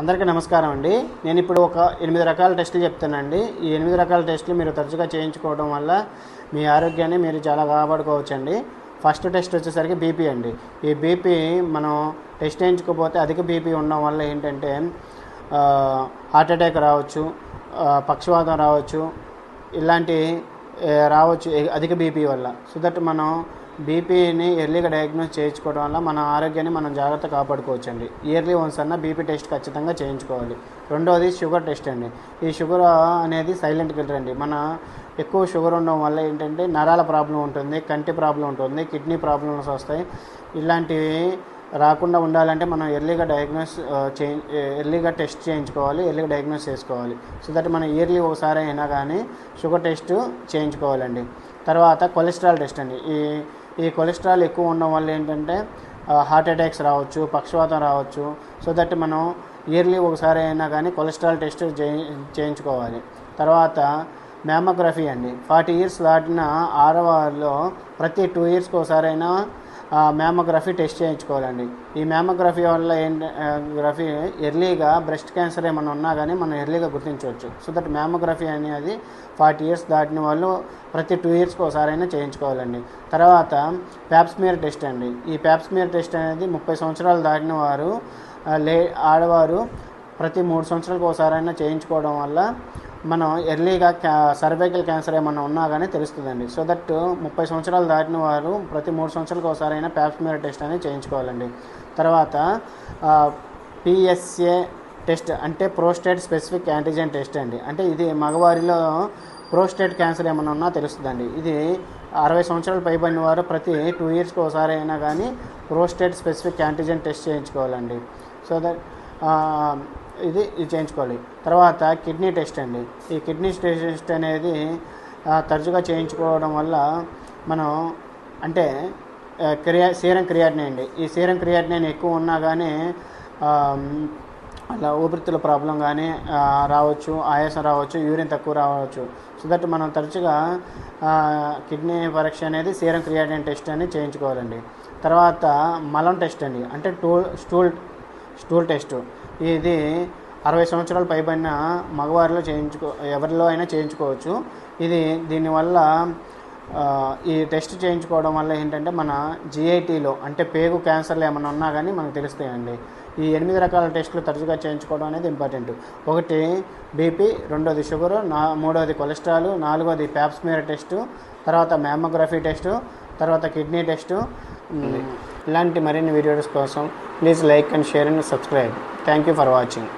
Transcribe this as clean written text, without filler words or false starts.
అందరికీ నమస్కారం అండి. నేను ఇప్పుడు ఒక 8 రకాల టెస్టులు చెప్తానండి. ఈ 8 రకాల టెస్టులు మీరు తరచుగా చేయించుకోవడం వల్ల మీ ఆరోగ్యాన్ని మీరు చాలా కాపాడుకోవచ్చండి. ఫస్ట్ టెస్ట్ వచ్చేసరికి బీపీ అండి. ఈ బీపీ మనం టెస్ట్ చేయించుకోకపోతే అధిక బీపీ ఉండడం వల్ల ఏంటంటే హార్ట్ అటాక్ రావచ్చు, పక్షవాతం రావచ్చు, ఇలాంటి రావచ్చు అధిక బీపీ వల్ల. సో దట్ మనం బీపీని ఎర్లీగా డయాగ్నోస్ చేయించుకోవడం వల్ల మన ఆరోగ్యాన్ని మనం జాగ్రత్త కాపాడుకోవచ్చండి. ఇయర్లీ వన్స్ అన్న బీపీ టెస్ట్ ఖచ్చితంగా చేయించుకోవాలి. రెండవది షుగర్ టెస్ట్ అండి. ఈ షుగర్ అనేది సైలెంట్ కిల్లర్ అండి. మన ఎక్కువ షుగర్ ఉండడం వల్ల ఏంటంటే నరాల ప్రాబ్లం ఉంటుంది, కంటి ప్రాబ్లం ఉంటుంది, కిడ్నీ ప్రాబ్లమ్స్ వస్తాయి. ఇలాంటివి రాకుండా ఉండాలంటే మనం ఎర్లీగా ఎర్లీగా టెస్ట్ చేయించుకోవాలి, ఎర్లీగా డయాగ్నోస్ చేసుకోవాలి. సో దట్ మనం ఇయర్లీ ఒకసారి అయినా కానీ షుగర్ టెస్ట్ చేయించుకోవాలండి. తర్వాత కొలెస్ట్రాల్ టెస్ట్ అండి. ఈ కొలెస్ట్రాల్ ఎక్కువ ఉండడం వల్ల ఏంటంటే హార్ట్ అటాక్స్ రావచ్చు, పక్షవాతం రావచ్చు. సో దట్ మనం ఇయర్లీ ఒకసారి అయినా కానీ కొలెస్ట్రాల్ టెస్ట్ చేయించుకోవాలి. తర్వాత మ్యామోగ్రఫీ అండి. 40 ఇయర్స్ దాటిన ఆడవారిలో ప్రతి 2 ఇయర్స్కి ఒకసారి అయినా మ్యామోగ్రఫీ టెస్ట్ చేయించుకోవాలండి. ఈ మ్యామోగ్రఫీ వల్ల గ్రఫీ ఎర్లీగా బ్రెస్ట్ క్యాన్సర్ ఏమైనా ఉన్నా కానీ మనం ఎర్లీగా గుర్తించవచ్చు. సో దట్ మ్యామోగ్రఫీ అనేది 40 ఇయర్స్ దాటిన వాళ్ళు ప్రతి 2 ఇయర్స్కి ఒకసారి అయినా చేయించుకోవాలండి. తర్వాత ప్యాప్స్మియర్ టెస్ట్ అండి. ఈ ప్యాప్స్మియర్ టెస్ట్ అనేది 30 సంవత్సరాలు దాటిన వారు ఆడవారు ప్రతి 3 సంవత్సరాలకు ఒకసారి అయినా చేయించుకోవడం వల్ల మనం ఎర్లీగా సర్వైకల్ క్యాన్సర్ ఏమన్నా ఉన్నా కానీ తెలుస్తుందండి. సో దట్ 30 సంవత్సరాలు దాటిన వారు ప్రతి 3 సంవత్సరాలకు ఒకసారి అయినా ప్యాప్స్మియర్ టెస్ట్ అనేది చేయించుకోవాలండి. తర్వాత PSA టెస్ట్ అంటే ప్రోస్టేట్ స్పెసిఫిక్ యాంటిజెన్ టెస్ట్ అండి. అంటే ఇది మగవారిలో ప్రోస్టేట్ క్యాన్సర్ ఏమన్నా ఉన్నా తెలుస్తుందండి. ఇది 60 సంవత్సరాలు పైబడిన వారు ప్రతి 2 ఇయర్స్కి ఒకసారి అయినా కానీ ప్రోస్టేట్ స్పెసిఫిక్ యాంటిజెన్ టెస్ట్ చేయించుకోవాలండి. సో దట్ ఇది చేయించుకోవాలి. తర్వాత కిడ్నీ టెస్ట్ అండి. ఈ కిడ్నీ టెస్ట్ అనేది తరచుగా చేయించుకోవడం వల్ల మనం అంటే సీరం క్రియాటినిన్ అండి. ఈ సీరం క్రియాటినిన్ ఎక్కువ ఉన్నా కానీ అలా ఊపిరితిత్తుల ప్రాబ్లం కానీ రావచ్చు, ఆయాసం రావచ్చు, యూరిన్ తక్కువ రావచ్చు. సో దట్ మనం తరచుగా కిడ్నీ పరీక్ష అనేది సీరం క్రియాటినిన్ టెస్ట్ అనేది చేయించుకోవాలండి. తర్వాత మలం టెస్ట్ అండి. అంటే స్టూల్ టెస్ట్. ఇది 60 సంవత్సరాలు పైబడిన మగవారిలో ఎవరిలో అయినా చేయించుకోవచ్చు. దీనివల్ల ఈ టెస్ట్ చేయించుకోవడం వల్ల ఏంటంటే మన GITలో అంటే పేగు క్యాన్సర్లు ఏమైనా ఉన్నా కానీ మనకు తెలుస్తాయండి. ఈ 8 రకాల టెస్టులు తరచుగా చేయించుకోవడం అనేది ఇంపార్టెంట్. ఒకటి బీపీ, రెండోది షుగరు, మూడోది కొలెస్ట్రాల్, నాలుగోది ప్యాప్స్మియర్ టెస్టు, తర్వాత మ్యామోగ్రఫీ టెస్టు, తర్వాత కిడ్నీ టెస్టు. ఇలాంటి మరిన్ని వీడియోస్ కోసం please like and share and subscribe. Thank you for watching.